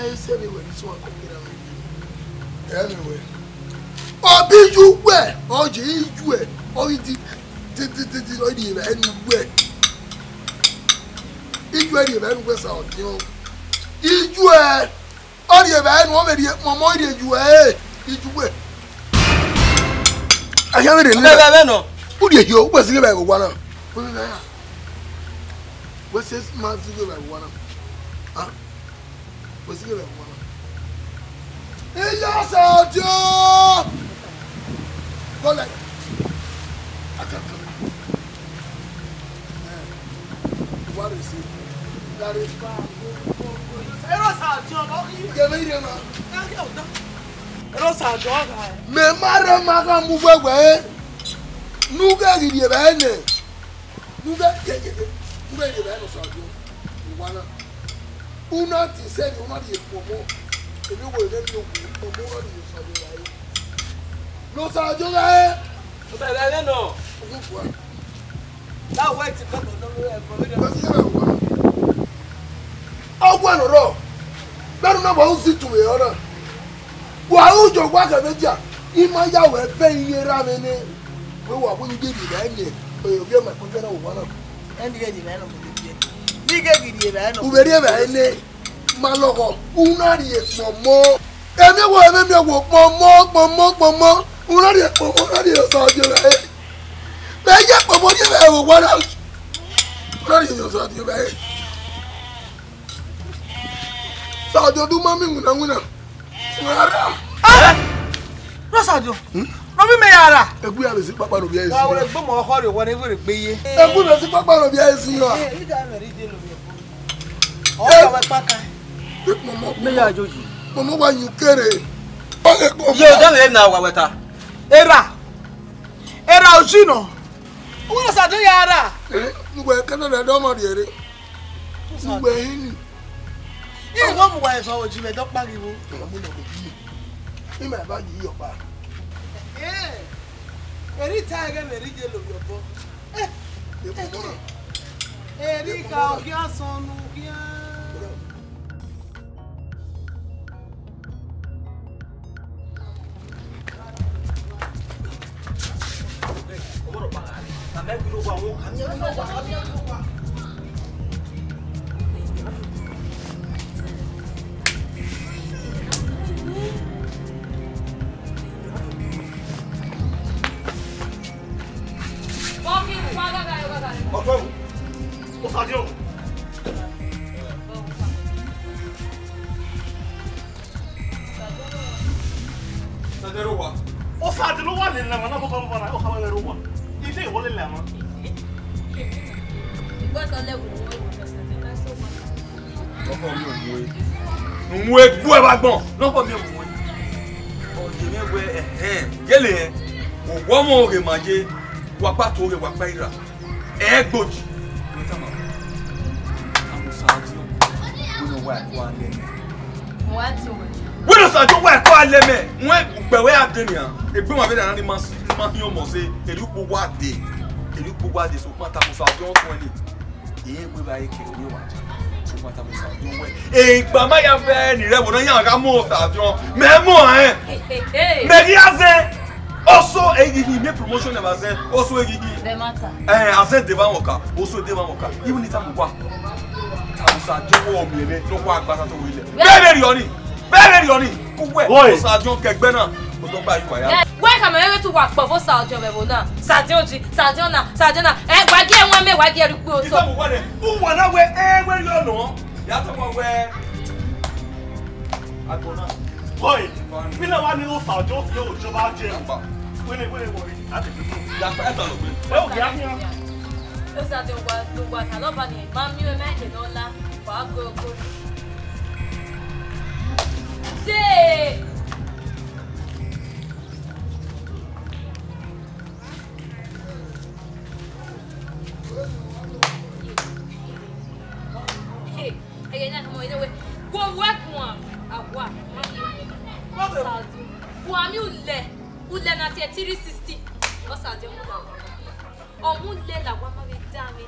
I say we were so anyway. Oh, be you where? Oh, you where? Oh, it did anywhere. It where the event was out, you know. It where? Oh, the event, one of the Mamma, you were. It were. I haven't know. Who did you? What's the level one? What's this man's level one? Huh? What's the level one? Hey, yes, I'll do. Go like. I can't come. What is it? That is far. Me mara maga move away. Nuga gidi bene. Nuga gidi bene so do. Wana. Una ti se ni una di pomo. Ebi wo le ni pomo ro di so do lai. No sa jo ga e. O ta le no. That way to come on. Oh, one row. Better not want to to me, or why you walk a media? In my hour, paying your ramen. Oh, I wouldn't give you that. You get my container one of and get the man of the you get the man who very ever my logo. Una yet for more. Everyone, let me walk more. Una yet for more. They get for what you ever want out. What are you talking about? Sadio do mami nguna. Ngara. Rosadio. No be me yara. Egbu ya be si papa no bia esi. Wa egbu mo ho re won egbu re gbeye. Egbu be si papa no bia esi yo. Eh, ida me ri de lo bi. O ka wa paka. Me ya joji. Momo wa yukere. Yo don le na wa weta. Era ojino. Wo Sadio yara. Ngwe kana na do mo de ere. Ngwe hini. You know why so you me don't bag you. You my bag you your bag. Any time I read your book. Erika, your son, bon, non pas bien moi. Oh, je me vois gele o wo mo re manje wa pa to re wa pa ira. Gboji. Am Sadio. We no wa ko ande. What to? We no Sadio wa ko ale me. Won gbewe ade ni an. Egbe mo be na ni man yo mo se elupo wa de. Elupo wa de so pata mo Sadio ko ni. We ba e kiri ni wa. Et Bama ya fait ni rêve on y a un mot Sadio mais moi hein mais rien also e promotion na bazen also e azen devant oka also devant oka even it am kwa Sadio wo mele no kwa agbata to wile bere yoni kuwe Sadio kegbe na o to gba iwa ya why come ewe to work for Sadio be bona Sadio na gba gi enwa me wa gi erupu o so who wanna we where you know ya to mo we agona boy mi na wa ni o Sadio fi o joba je wele worry ati ya fa eta lo gbe o ki afi o Sadio gwa ta lo ba ni ma mi o me ke no la wa go se go work one agwa Sadio wa mi ule na ti 360 o Sadio mu la o mu le la wa ma be da mi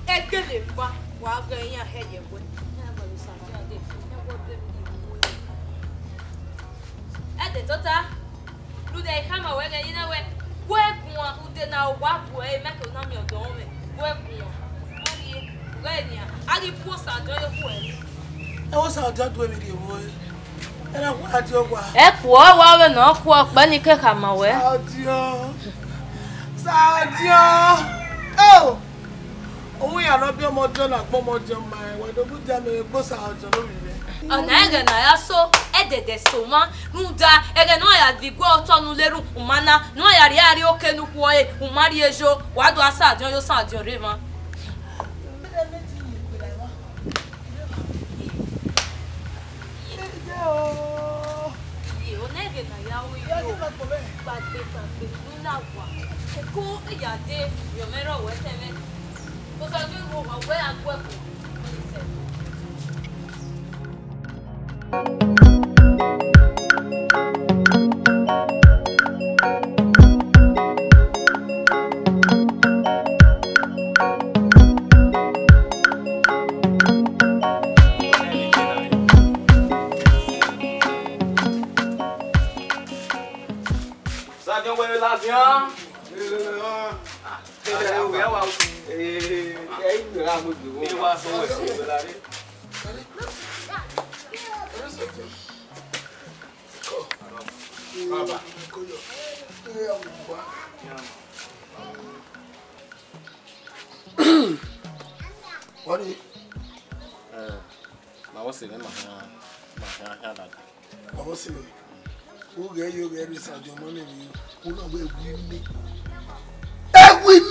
egele fa wa ga yan heye wo na ba Sadio ade na wo be mi de tota. Lu de kama we ga yina we. Gwe kun u de na wa bu e make na mi odo me. Gwe kun. Ari gwe ni a. Ari posa do yo ku e. E wo sa do do mi de wo. Era kwa ti o kwa. E ku o wa we na ku o pe ni ke kama we. Sadio. Oh. Owo ya no bi omo jo na po mo jo mai. We do bu ja me go Sadio no mi. Ona ege na ya so edede so ma nuda ege no ya vigwe otonu leru umana no ya ri ari oke nuku oye umari ejo wadu asa adon yo san adon re ma ona ege na ya o yo gbagbe nuna wa ko ya de yo mero we teme ko so ju wo wa we agwe ko Sadio wele la bien. What is who get you very Sadio money who not we me.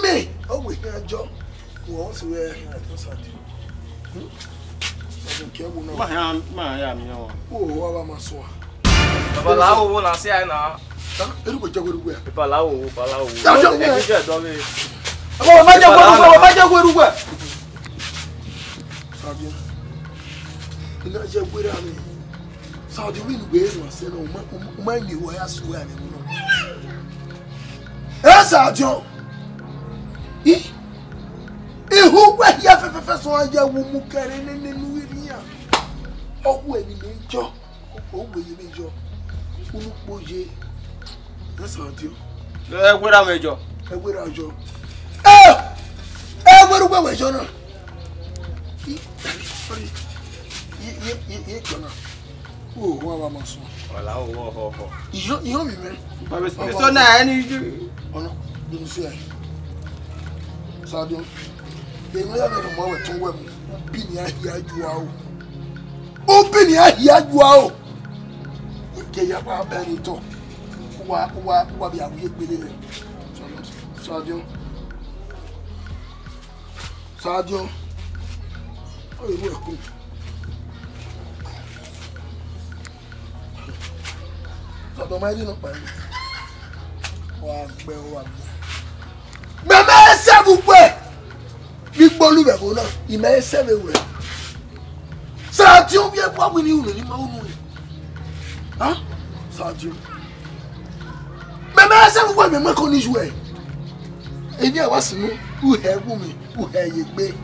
Me. Oh, we can job. Who also wear here at Sadio. Sadio care will not. Oh, what am I so? Palau wo na se ai na. Eru ko jago rugu. Palau. E je do me. Abo ma jago rugu. Sadio. Ina je gwera mi. Sadio mi nugo enu ase na o ma ni wo ya so ya ni no. Sadio. Ihu gwa ya fefe so anya wo mu kare ne nu iri ya. Owo eni mejo. Owo eni mejo. Unu poje. Sadio. Gwera mejo. Gwera jo. Gwera gwa mejo na. Sorry. Ye kona. Oh, wa ma so. Wala ho. Iyo mi me. So na any ono, dun si ai. Sadio. Be no ya me mo we tun wa mu. Bi ni ahia juwa o. O bi ni ahia juwa o. Ke ya ba ba ni to. Wa bi awu egbele le. Sadio. O ye wo ku. Sadio ma di no pa. Wa gbe wa. Mama se bu pe. Bi gbolu be bo na. Ime se be we. Sadio bi e kwa wi ni unu ni ma unu. Hein? Sadio. Mama se bu pe me ko ni jouer. Eni a wasinu u he gu mi, u he ye gbe.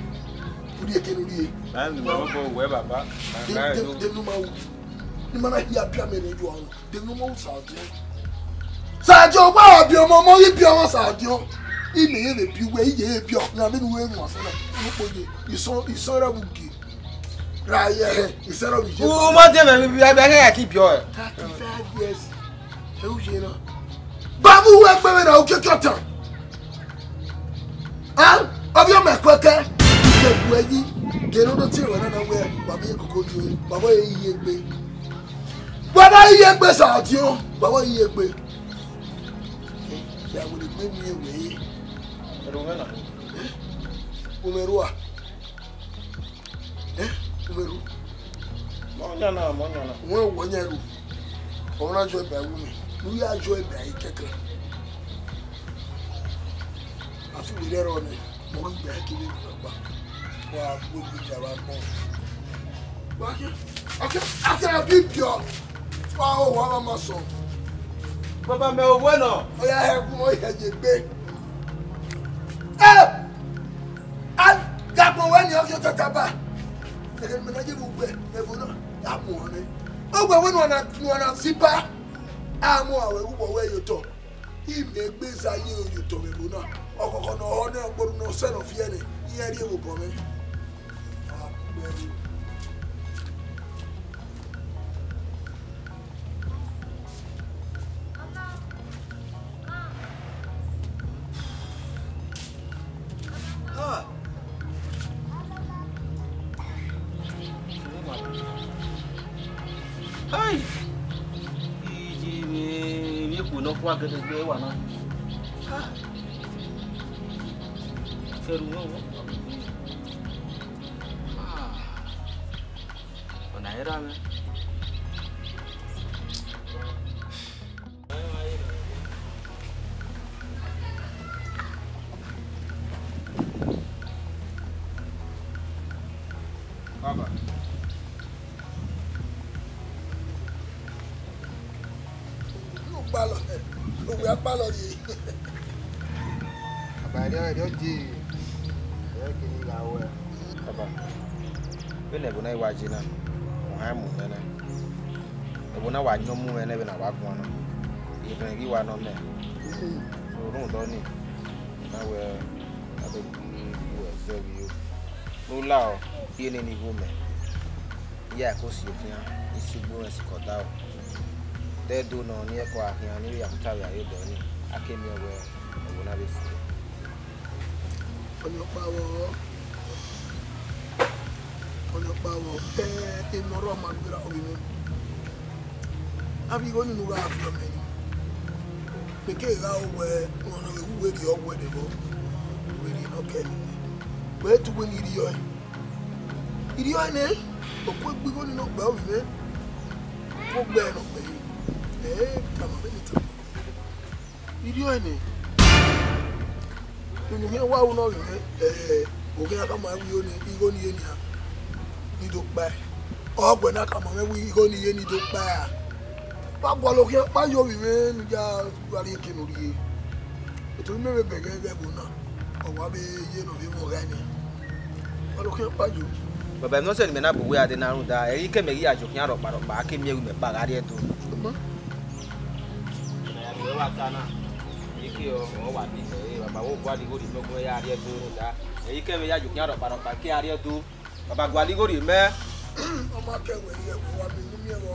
Uri e kenu ri e. Na ni mo bo we baba. De no ma u. Ni mana hi apia me re ju anu. De no ma u Sadio. Sadio gba obi omo mo yi bi omo Sadio. Ime ye le bi we ye bi o na me nu we nu ase na. Mo poje. Ison ra bugi. Ra ye, ison ra bugi. O mo de me bi abi ya ki bi o. 35 years. E u je na. Babu we gbe me na o kekotan. Obi o me kweke. Ke bueji. Ke no do ti we na we. Baba ye kokori. Baba ye iye gbe. Baba iye gbe Sadio. Baba iye gbe. Ya wo de gbe mi ewe. Rumena. Umerua. Umeru. Monyana. Won wo nyaru. Ona jo ba wu mi. Uri ajo e ba ikeke. Afi bi le ro ni. Mo gba kile baba. Wa gbogbo jaba pon. Wa ke. Akira bibio. Wa ma so. Baba me o bueno. Oya he ku mo ye je gbe. Gapo when you have taba. E me na je bu gbe. E bu na. Ya mo ni. O gbe we no na sipa. Amo awe ubo we yoto. Ime gbeza ye yoto me bona. Okoko no ho na gboru no se no fie ni. Iye ri ewo bo me. Ah, beru. Hai. Iji ni kuno kwa gede wa na. Ha. Feru wo. Ah. Ona era me. Baba. Palo, we are palo. Abaya yo ji. Yo kini ga we. Baba. We ne bona iwa ji na. Mo ha mu mena. E bona wa nyo mu mena be na wa kwa na. E be gi wa no me. So run do ni. Na we abe we serve you. No lao, ye ni wo me. Ya ko si okian, isi gbo en si koda o. De do no ni e ko ahian ni ya mutawe ayo do ni. Akemi owe o na be fu. Onyo pawo inoro magbira obime. Abi go ninu ga afio me. Peke ga owe ono we ri owe de bo. We ri no ke ni. We tu we ni ri yo. Iri yo ne o ko gbi go ninu gba obime. Ko gbe no pe. Kama be ni ta. Iri yo ne. Nínú yẹn wá wọnà rẹ òkè akamọ ẹwì yóò ní igó ní yé ni à ní tó pẹ ọgbẹ náà kàmọ ẹwì igó ní yé ní tó pẹ à wá gbọ́ lókè wá yóò rí rẹ níjà wàrí kìnnù rí yé ètò ìmẹ̀rẹ̀ bẹ̀gẹ̀ gẹ̀ bò náà ọ̀wá bẹ yé nà bí mo rẹ ni wá lókè wá yóò. Baba no se ni me na bo we ade na ru da e ke me ri ajo kin aro paro pa ke mi ewu me pa ga re to. Mama. Ya ni wa ta na. Iki o wa bi baba wo gwa li go ri me go ya re to da. E ke me ya ajo kin aro paro pa ke are to. Baba gwa li go ri me. Ọmọ akẹ́wẹ̀ yẹ kó wá mi ní mi ẹ̀rọ.